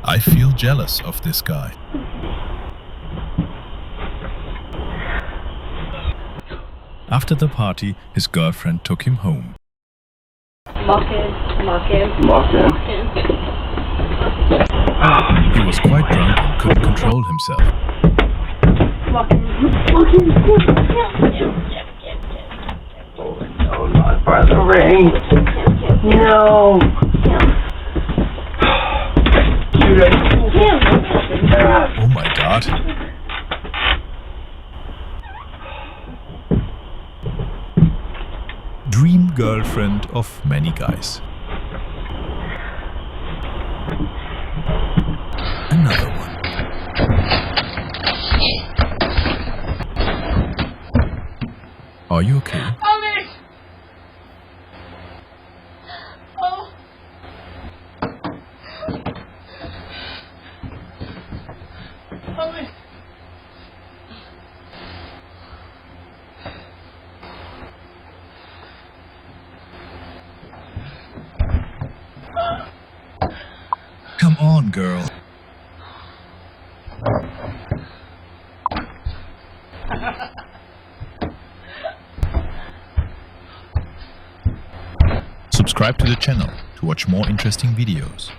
I feel jealous of this guy. After the party, his girlfriend took him home. Lock in. He was quite drunk and couldn't control himself. Lock in. Oh no, not by the ring. No. Oh my god. Dream girlfriend of many guys. Another one. Are you okay? Alex! Oh. Alex! Come on, girl. Subscribe to the channel to watch more interesting videos.